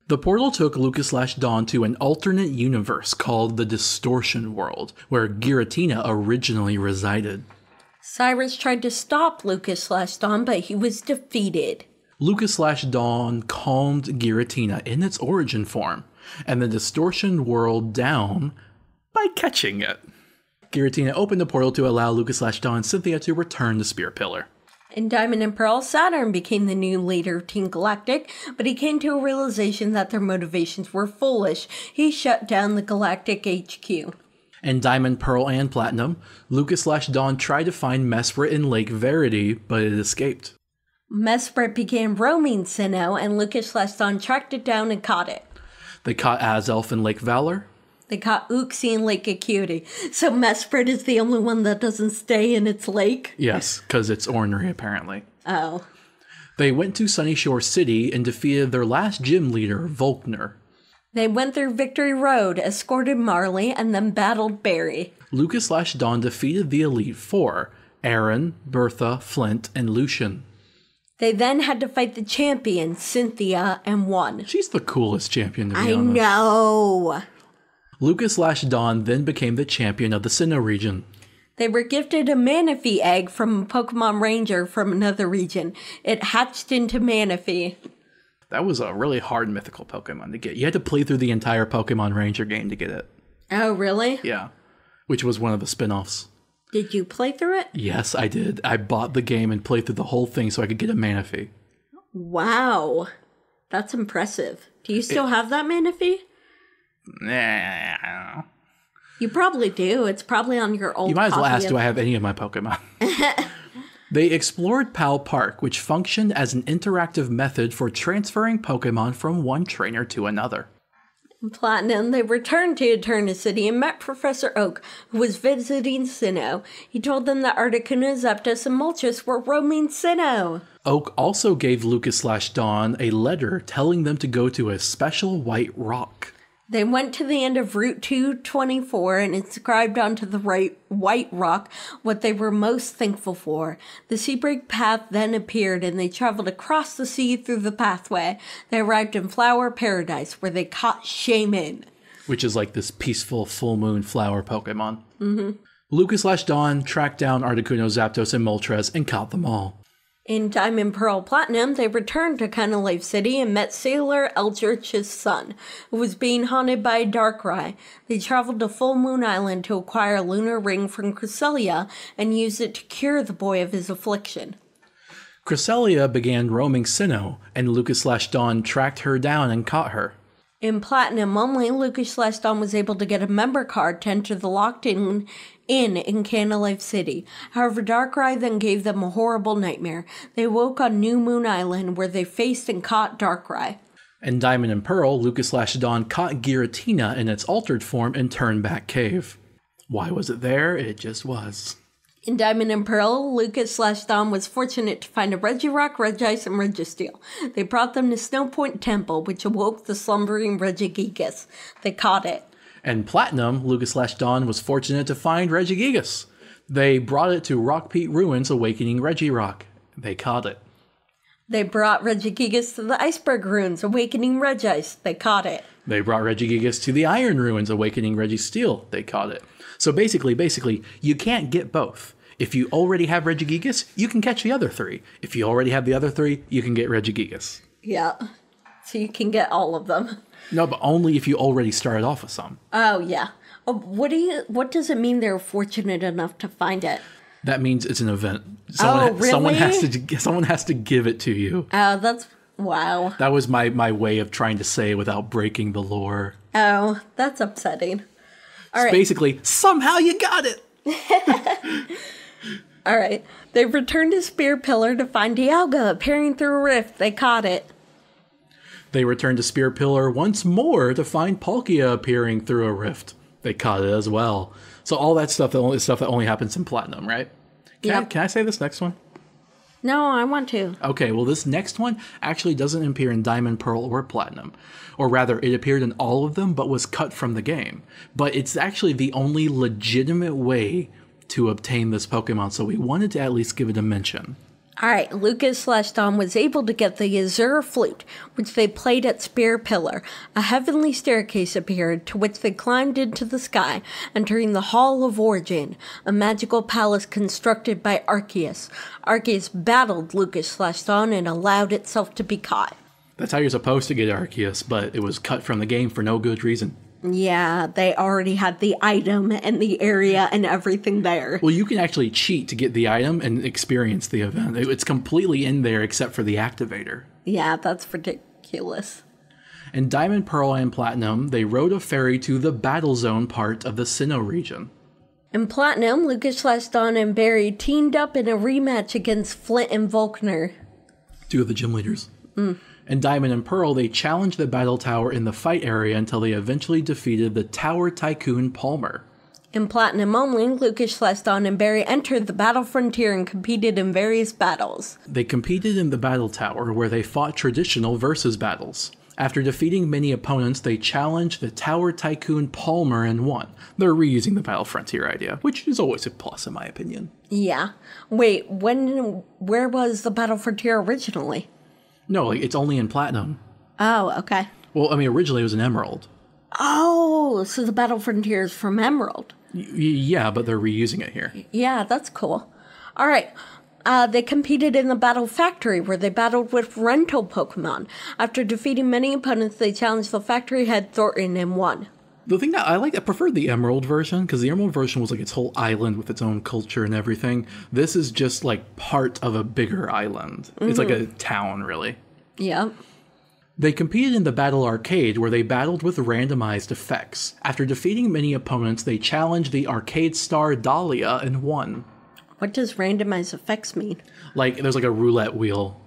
The portal took Lucas/Dawn to an alternate universe called the Distortion World, where Giratina originally resided. Cyrus tried to stop Lucas/Dawn, but he was defeated. Lucas/Dawn calmed Giratina in its origin form, and the Distortion World down by catching it. Giratina opened the portal to allow Lucas/Dawn and Cynthia to return to Spear Pillar. In Diamond and Pearl, Saturn became the new leader of Team Galactic, but he came to a realization that their motivations were foolish. He shut down the Galactic HQ. In Diamond, Pearl, and Platinum, Lucas/Dawn tried to find Mesprit in Lake Verity, but it escaped. Mesprit began roaming Sinnoh, and Lucas/Dawn tracked it down and caught it. They caught Azelf in Lake Valor. They caught Uxie in Lake Acuity. So Mesprit is the only one that doesn't stay in its lake? Yes, because it's ornery, apparently. Oh. They went to Sunny Shore City and defeated their last gym leader, Volkner. They went through Victory Road, escorted Marley, and then battled Barry. Lucas/Dawn defeated the Elite Four, Aaron, Bertha, Flint, and Lucian. They then had to fight the champion, Cynthia, and won. She's the coolest champion, to be honest. I know. Lucas/Dawn then became the champion of the Sinnoh region. They were gifted a Manaphy egg from a Pokemon Ranger from another region. It hatched into Manaphy. That was a really hard mythical Pokemon to get. You had to play through the entire Pokemon Ranger game to get it. Oh, really? Yeah. Which was one of the spin-offs. Did you play through it? Yes, I did. I bought the game and played through the whole thing so I could get a Manaphy. Wow. That's impressive. Do you still have that Manaphy? Nah. You probably do. It's probably on your old You might as well copy ask, do I have any of my Pokemon? They explored Pal Park, which functioned as an interactive method for transferring Pokemon from one trainer to another. In Platinum, they returned to Eterna City and met Professor Oak, who was visiting Sinnoh. He told them that Articuno, Zapdos, and Moltres were roaming Sinnoh. Oak also gave Lucas/Dawn a letter telling them to go to a special white rock. They went to the end of Route 224 and inscribed onto the white rock what they were most thankful for. The Seabreak path then appeared, and they traveled across the sea through the pathway. They arrived in Flower Paradise, where they caught Shaman. Which is like this peaceful full moon flower Pokemon. Mm-hmm. Lucas/Dawn tracked down Articuno, Zapdos, and Moltres and caught them all. In Diamond, Pearl, Platinum, they returned to Canalave City and met Sailor Eldritch's son, who was being haunted by a Darkrai. They traveled to Full Moon Island to acquire a lunar ring from Cresselia and use it to cure the boy of his affliction. Cresselia began roaming Sinnoh, and Lucas/Dawn tracked her down and caught her. In Platinum only, Lucas/Dawn was able to get a member card to enter the locked-in in Canalave City. However, Darkrai then gave them a horrible nightmare. They woke on New Moon Island, where they faced and caught Darkrai. In Diamond and Pearl, Lucas/Dawn caught Giratina in its altered form in Turnback Cave. Why was it there? It just was. In Diamond and Pearl, Lucas/Dom was fortunate to find a Regirock, Regice, and Registeel. They brought them to Snow Point Temple, which awoke the slumbering Regigigas. They caught it. And Platinum, Lucas/Dawn was fortunate to find Regigigas. They brought it to Rock Peak Ruins, awakening Regirock. They caught it. They brought Regigigas to the Iceberg Ruins, awakening Regice. They caught it. They brought Regigigas to the Iron Ruins, awakening Registeel. They caught it. So basically, you can't get both. If you already have Regigigas, you can catch the other three. If you already have the other three, you can get Regigigas. Yeah. So you can get all of them. No, but only if you already started off with some. Oh, yeah. What does it mean they're fortunate enough to find it? That means it's an event. Really? Someone has to give it to you. Oh, that's... Wow. That was my way of trying to say it without breaking the lore. Oh, that's upsetting. All right. Basically, somehow you got it. All right. They returned to Spear Pillar to find Dialga appearing through a rift. They caught it. They returned to Spear Pillar once more to find Palkia appearing through a rift. They caught it as well. So all that stuff that only happens in Platinum, right? Can I say this next one? No, I want to. Okay, well, this next one actually doesn't appear in Diamond, Pearl, or Platinum. Or rather, it appeared in all of them, but was cut from the game. But it's actually the only legitimate way to obtain this Pokemon, so we wanted to at least give it a mention. All right, Lucas/Dom was able to get the Azure Flute, which they played at Spear Pillar. A heavenly staircase appeared, to which they climbed into the sky, entering the Hall of Origin, a magical palace constructed by Arceus. Arceus battled Lucas/Dom and allowed itself to be caught. That's how you're supposed to get Arceus, but it was cut from the game for no good reason. Yeah, they already had the item and the area and everything there. Well, you can actually cheat to get the item and experience the event. It's completely in there except for the activator. Yeah, that's ridiculous. In Diamond, Pearl, and Platinum, they rode a ferry to the Battle Zone part of the Sinnoh region. In Platinum, Lucas/Dom and Barry teamed up in a rematch against Flint and Volkner. Two of the gym leaders. In Diamond and Pearl, they challenged the battle tower in the fight area until they eventually defeated the Tower Tycoon Palmer. In Platinum only, Lucas/Dom and Barry entered the battle frontier and competed in various battles. They competed in the battle tower, where they fought traditional versus battles. After defeating many opponents, they challenged the Tower Tycoon Palmer and won. They're reusing the battle frontier idea, which is always a plus in my opinion. Yeah. Wait, where was the battle frontier originally? No, it's only in Platinum. Oh, okay. Well, I mean, originally it was an Emerald. Oh, so the battle frontier is from Emerald. Yeah, but they're reusing it here. Yeah, that's cool. All right. They competed in the Battle Factory, where they battled with rental Pokemon. After defeating many opponents, they challenged the factory head Thornton and won. The thing that I preferred the Emerald version, because the Emerald version was like its whole island with its own culture and everything. This is just like part of a bigger island. Mm-hmm. It's like a town, really. Yep. They competed in the Battle Arcade, where they battled with randomized effects. After defeating many opponents, they challenged the arcade star Dahlia and won. What does randomized effects mean? Like, there's like a roulette wheel.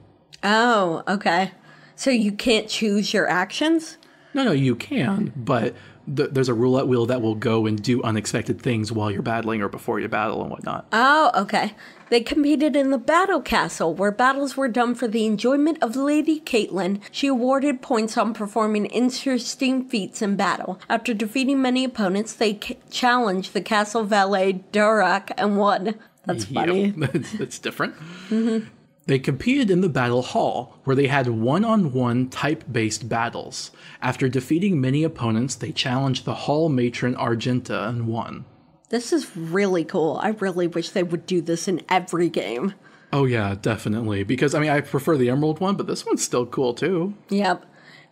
Oh, okay. So you can't choose your actions? No, you can, but there's a roulette wheel that will go and do unexpected things while you're battling or before you battle and whatnot. Oh, okay. They competed in the Battle Castle, where battles were done for the enjoyment of Lady Caitlin. She awarded points on performing interesting feats in battle. After defeating many opponents, they challenged the castle valet Durak and won. That's funny. Yep. That's different. Mm-hmm. They competed in the Battle Hall, where they had one-on-one type-based battles. After defeating many opponents, they challenged the Hall matron Argenta and won. This is really cool. I really wish they would do this in every game. Oh yeah, definitely. Because, I mean, I prefer the Emerald one, but this one's still cool too. Yep.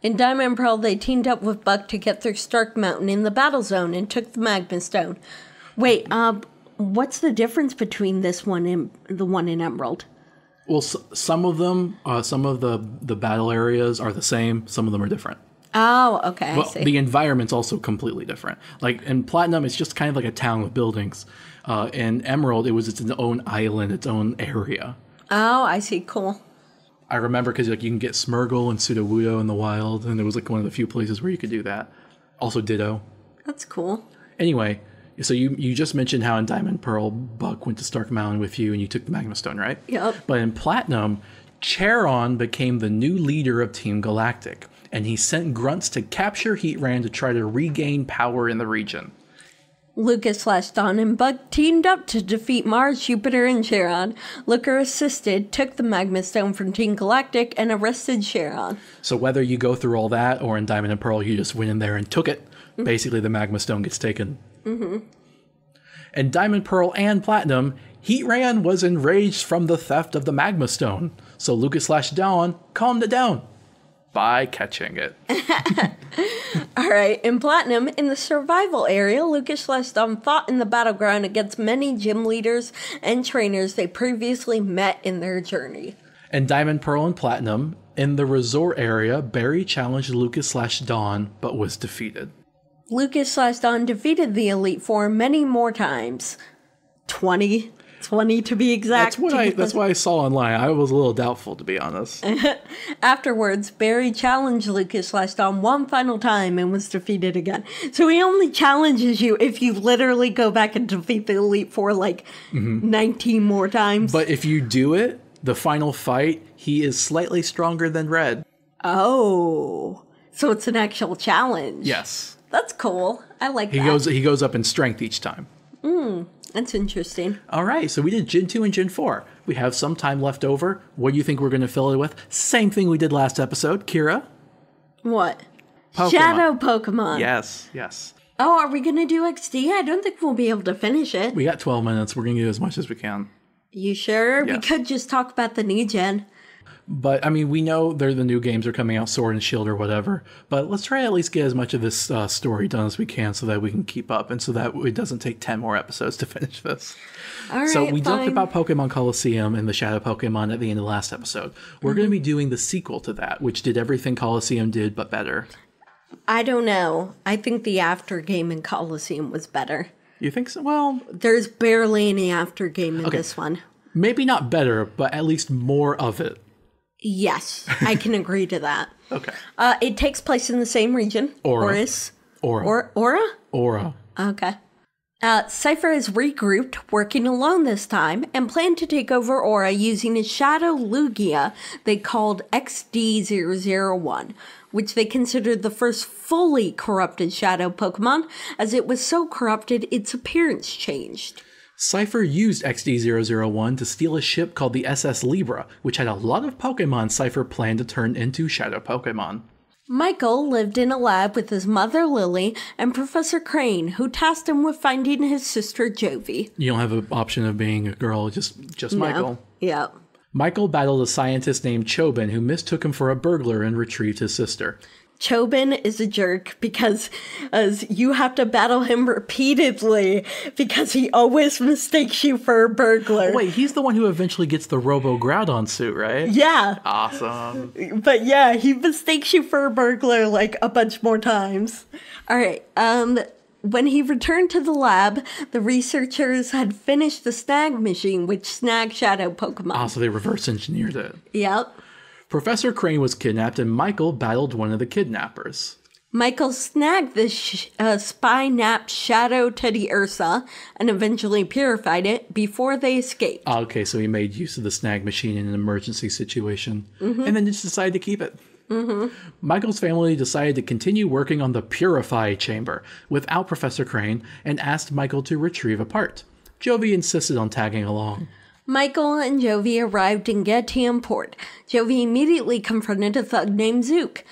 In Diamond and Pearl, they teamed up with Buck to get through Stark Mountain in the Battle Zone and took the Magma Stone. Wait, what's the difference between this one and the one in Emerald? Well, some of them, some of the battle areas are the same. Some of them are different. Oh, okay. Well, I see. The environment's also completely different. Like in Platinum, it's just kind of like a town with buildings. In Emerald, it was its own island, its own area. Oh, I see. Cool. I remember because like you can get Smeargle and Sudowoodo in the wild, and it was like one of the few places where you could do that. Also Ditto. That's cool. Anyway, So you just mentioned how in Diamond Pearl, Buck went to Stark Mountain with you and you took the Magma Stone, right? Yep. But in Platinum, Charon became the new leader of Team Galactic, and he sent grunts to capture Heatran to try to regain power in the region. Lucas/Dawn and Buck teamed up to defeat Mars, Jupiter, and Charon. Looker assisted, took the Magma Stone from Team Galactic, and arrested Charon. So whether you go through all that or in Diamond and Pearl, you just went in there and took it. Basically, the Magma Stone gets taken. In Diamond, Pearl, and Platinum, Heatran was enraged from the theft of the Magma Stone. So Lucas/Dawn calmed it down by catching it. All right, in Platinum, in the survival area, Lucas/Dawn fought in the battleground against many gym leaders and trainers they previously met in their journey. In Diamond, Pearl, and Platinum, in the resort area, Barry challenged Lucas/Dawn, but was defeated. Lucas/Dawn defeated the Elite Four many more times. 20 to be exact. That's what I saw online. I was a little doubtful, to be honest. Afterwards, Barry challenged Lucas/Dawn one final time and was defeated again. So he only challenges you if you literally go back and defeat the Elite Four 19 more times. But if you do it, the final fight, he is slightly stronger than Red. Oh, so it's an actual challenge. Yes. That's cool. I like that. He goes up in strength each time. That's interesting. All right, so we did Gen 2 and Gen 4. We have some time left over. What do you think we're going to fill it with? Same thing we did last episode. Kira? What? Pokemon. Shadow Pokemon. Yes. Oh, are we going to do XD? I don't think we'll be able to finish it. We got 12 minutes. We're going to do as much as we can. You sure? Yes. We could just talk about the new gen. But, I mean, we know the new games are coming out, Sword and Shield or whatever. But let's try to at least get as much of this story done as we can so that we can keep up and so that it doesn't take 10 more episodes to finish this. All right, so we fine. talked about Pokemon Colosseum and the Shadow Pokemon at the end of the last episode. We're going to be doing the sequel to that, which did everything Colosseum did, but better. I don't know. I think the after game in Colosseum was better. You think so? Well, There's barely any after game in this one. maybe not better, but at least more of it. Yes, I can agree to that. Okay. It takes place in the same region. Aura. Aura? Aura. Okay. Cypher is regrouped, working alone this time, and planned to take over Aura using a Shadow Lugia they called XD001, which they considered the first fully corrupted Shadow Pokemon, as it was so corrupted its appearance changed. Cypher used XD001 to steal a ship called the SS Libra, which had a lot of Pokemon Cypher planned to turn into Shadow Pokemon. Michael lived in a lab with his mother Lily and Professor Crane, who tasked him with finding his sister Jovi. You don't have an option of being a girl, just Michael. Yeah. Michael battled a scientist named Chobin who mistook him for a burglar and retrieved his sister. Chobin is a jerk because you have to battle him repeatedly because he always mistakes you for a burglar. Oh, wait, he's the one who eventually gets the Robo-Groudon suit, right? Yeah. Awesome. But yeah, he mistakes you for a burglar like a bunch more times. All right. When he returned to the lab, the researchers had finished the snag machine, which snagged Shadow Pokemon. So they reverse engineered it. Yep. Professor Crane was kidnapped and Michael battled one of the kidnappers. Michael snagged the spy-napped Shadow Teddy Ursa and eventually purified it before they escaped. Okay, so he made use of the snag machine in an emergency situation and then just decided to keep it. Michael's family decided to continue working on the Purify Chamber without Professor Crane and asked Michael to retrieve a part. Jovi insisted on tagging along. Michael and Jovi arrived in Gatium Port. Jovi immediately confronted a thug named Zook.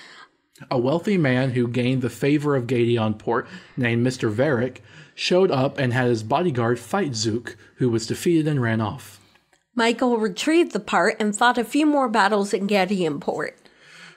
A wealthy man who gained the favor of Gatium Port, named Mr. Varick, showed up and had his bodyguard fight Zook, who was defeated and ran off. Michael retrieved the part and fought a few more battles in Gatium Port.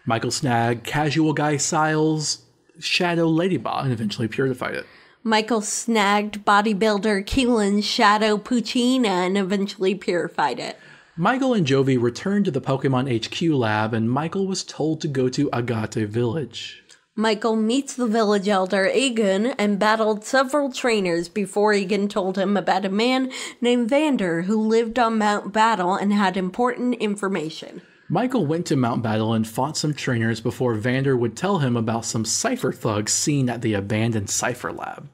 Michael snagged Casual Guy Sile's Shadow Ladybot and eventually purified it. Michael snagged bodybuilder Keelan's Shadow Puccina and eventually purified it. Michael and Jovi returned to the Pokemon HQ lab and Michael was told to go to Agate Village. Michael meets the village elder Egan and battled several trainers before Egan told him about a man named Vander who lived on Mount Battle and had important information. Michael went to Mount Battle and fought some trainers before Vander would tell him about some Cypher thugs seen at the abandoned Cypher lab.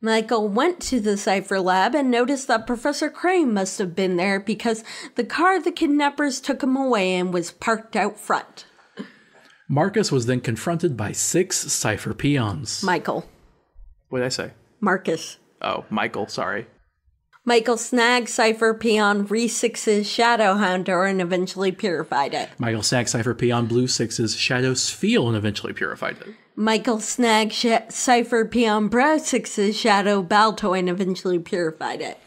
Michael went to the Cypher lab and noticed that Professor Crane must have been there because the car the kidnappers took him away in was parked out front. Marcus was then confronted by 6 Cypher peons. Michael. What did I say? Marcus. Oh, Michael, sorry. Michael snagged Cypher peon Re-6's Shadow Houndor and eventually purified it. Michael snagged Cypher peon Blue 6's Shadow Spheal and eventually purified it. Michael snagged Cypher peon Brow 6's Shadow Baltoy and eventually purified it.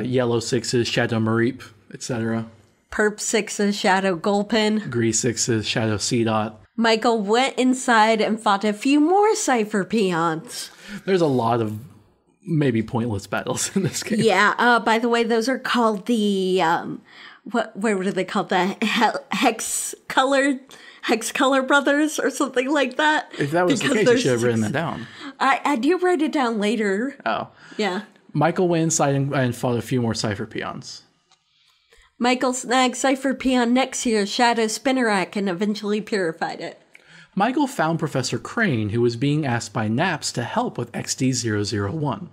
Yellow 6's Shadow Mareep, etc. Perp 6's Shadow Gulpin. Grease 6's Shadow Seedot. Michael went inside and fought a few more Cypher peons. There's a lot of maybe pointless battles in this game. Yeah, by the way, those are called the, what are they called? The Hex Color Brothers or something like that. If that was the case, you should have written that down. I do write it down later. Oh. Yeah. Michael went inside and fought a few more Cypher peons. Michael snagged Cypher peon Nexier's Shadow Spinnerack and eventually purified it. Michael found Professor Crane, who was being asked by Naps to help with XD001.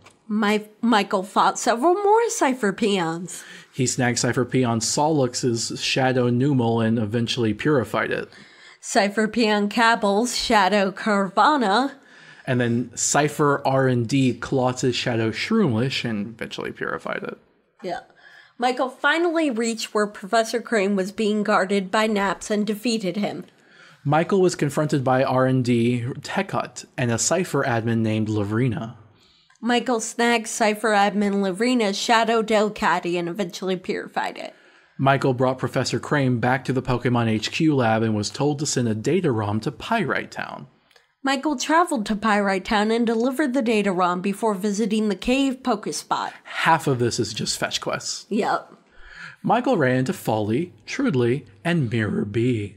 Michael fought several more Cypher peons. He snagged Cypher peon Solux's Shadow Numal and eventually purified it. Cypher peon Cabble's Shadow Carvana. And then Cypher R&D Klotz's Shadow Shroomlish and eventually purified it. Yeah. Michael finally reached where Professor Crane was being guarded by Naps and defeated him. Michael was confronted by R&D Techut and a Cypher admin named Lavrina. Michael snagged Cypher admin Lavrina's Shadow Delcatty and eventually purified it. Michael brought Professor Crane back to the Pokemon HQ lab and was told to send a data ROM to Pyrite Town. Michael traveled to Pyrite Town and delivered the data ROM before visiting the cave Pokespot. Half of this is just fetch quests. Yep. Michael ran into Folly, Trudley, and Mirror B.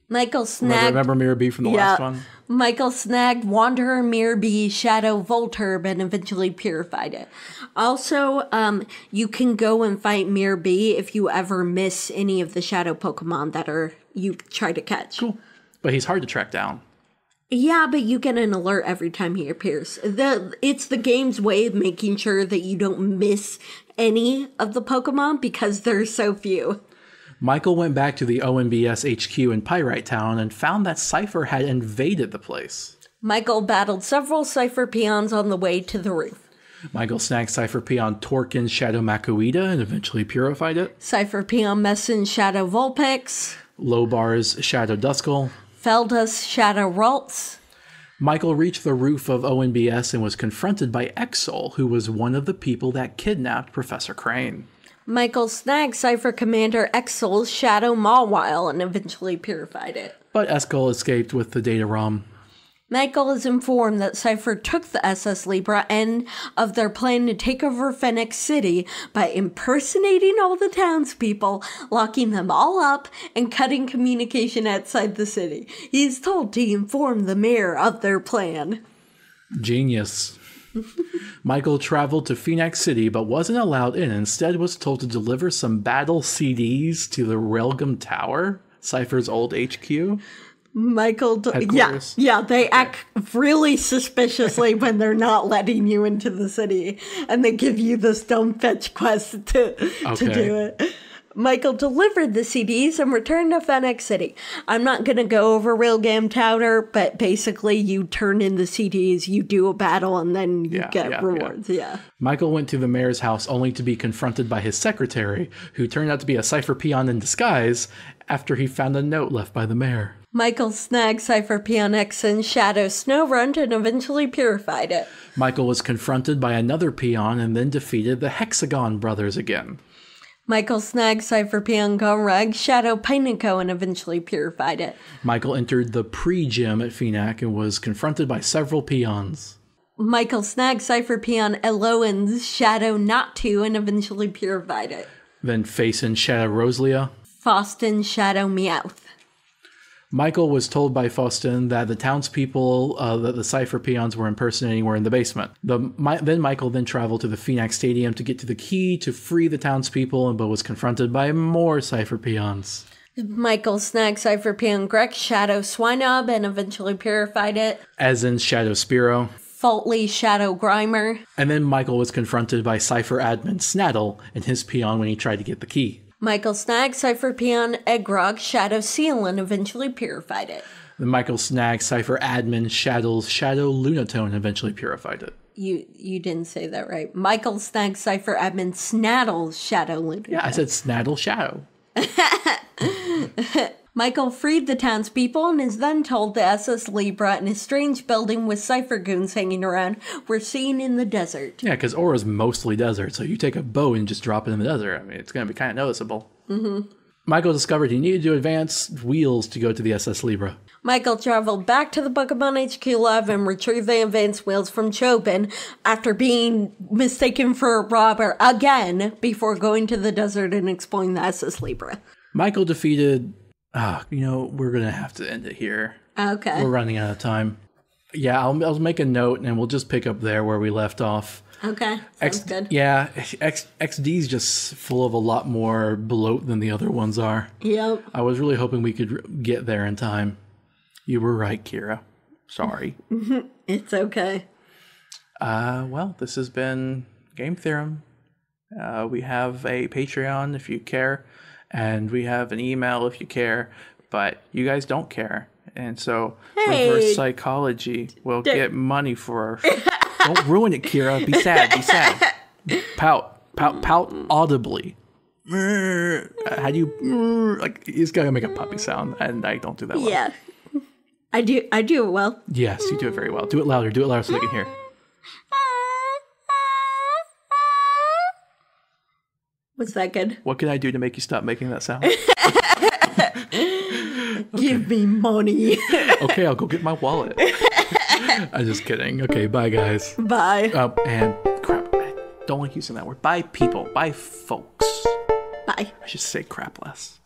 Michael snagged... Remember Mirror B from the last one? Michael snagged Wanderer Mirror B Shadow Volturb and eventually purified it. Also, you can go and fight Mirror B if you ever miss any of the Shadow Pokemon that you try to catch. Cool. But he's hard to track down. Yeah, but you get an alert every time he appears. It's the game's way of making sure that you don't miss any of the Pokemon because there's so few. Michael went back to the OMBS HQ in Pyrite Town and found that Cypher had invaded the place. Michael battled several Cypher peons on the way to the roof. Michael snagged Cypher peon Torkin's Shadow Makuita and eventually purified it. Cypher peon Messin's Shadow Vulpix. Lobar's Shadow Duskull. Felda's Shadow Ralts. Michael reached the roof of ONBS and was confronted by Exol, who was one of the people that kidnapped Professor Crane. Michael snagged Cypher Commander Exol's Shadow Mawile and eventually purified it. But Exol escaped with the data ROM. Michael is informed that Cypher took the SS Libra and of their plan to take over Phoenix City by impersonating all the townspeople, locking them all up, and cutting communication outside the city. He is told to inform the mayor of their plan. Genius. Michael traveled to Phoenix City but wasn't allowed in. Instead was told to deliver some battle CDs to the Relgum Tower, Cypher's old HQ. Michael, they act really suspiciously when they're not letting you into the city, and they give you this dumb fetch quest to do it. Michael delivered the CDs and returned to Phoenix City. I'm not going to go over Relgam Tower, but basically you turn in the CDs, you do a battle, and then you get rewards. Yeah. Michael went to the mayor's house only to be confronted by his secretary, who turned out to be a Cypher peon in disguise after he found a note left by the mayor. Michael snagged Cypher Peon X's Shadow Snowrunt and eventually purified it. Michael was confronted by another peon and then defeated the Hexagon brothers again. Michael snagged Cypher Peon Gonreg Shadow Pineco and eventually purified it. Michael entered the pre-gym at Phoenix and was confronted by several peons. Michael snagged Cypher Peon Eloan's Shadow Natu and eventually purified it. Then facing Shadow Rosalia. Faustin Shadow Meowth. Michael was told by Faustin that the townspeople that the Cypher peons were impersonating were in the basement. Then Michael traveled to the Phoenix Stadium to get to the key to free the townspeople, but was confronted by more Cypher peons. Michael snagged Cypher Peon Grek Shadow Swinob and eventually purified it. As in Shadow Spearow. faultly Shadow Grimer. And then Michael was confronted by Cypher admin Snaddle and his peon when he tried to get the key. Michael snagged Cypher Peon Eggrog Shadow Seal and eventually purified it. Then Michael snagged Cypher admin Shaddle's Shadow Lunatone and eventually purified it. You didn't say that right. Michael snagged Cypher admin Snaddle's Shadow Lunatone. Yeah, I said Snaddle Shadow. Michael freed the townspeople and is then told the SS Libra and his strange building with Cypher goons hanging around were seen in the desert. Yeah, because Aura's mostly desert, so you take a bow and just drop it in the desert. I mean, it's going to be kind of noticeable. Mm-hmm. Michael discovered he needed to advance wheels to go to the SS Libra. Michael traveled back to the Pokemon HQ lab and retrieved the advanced wheels from Chobin after being mistaken for a robber again before going to the desert and exploring the SS Libra. Michael defeated... we're going to have to end it here. Okay. We're running out of time. Yeah, I'll make a note and we'll just pick up there where we left off. Okay, sounds good. Yeah, XD's just full of a lot more bloat than the other ones are. Yep. I was really hoping we could get there in time. You were right, Kira. Sorry. It's okay. Well, this has been Game Theorem. We have a Patreon if you care, and we have an email if you care, but you guys don't care. And so reverse psychology will get money for our... Don't ruin it, Kira. Be sad. Be sad. Pout audibly. How do you... Like, you just gotta make a puppy sound, and I don't do that well. Yeah. I do it well. Yes, you do it very well. Do it louder so they can hear. Was that good? What can I do to make you stop making that sound? Give me money. Okay, I'll go get my wallet. I'm just kidding. Okay, bye, guys. Bye. And crap, I don't like using that word. Bye, people. Bye, folks. Bye. I should say crap less.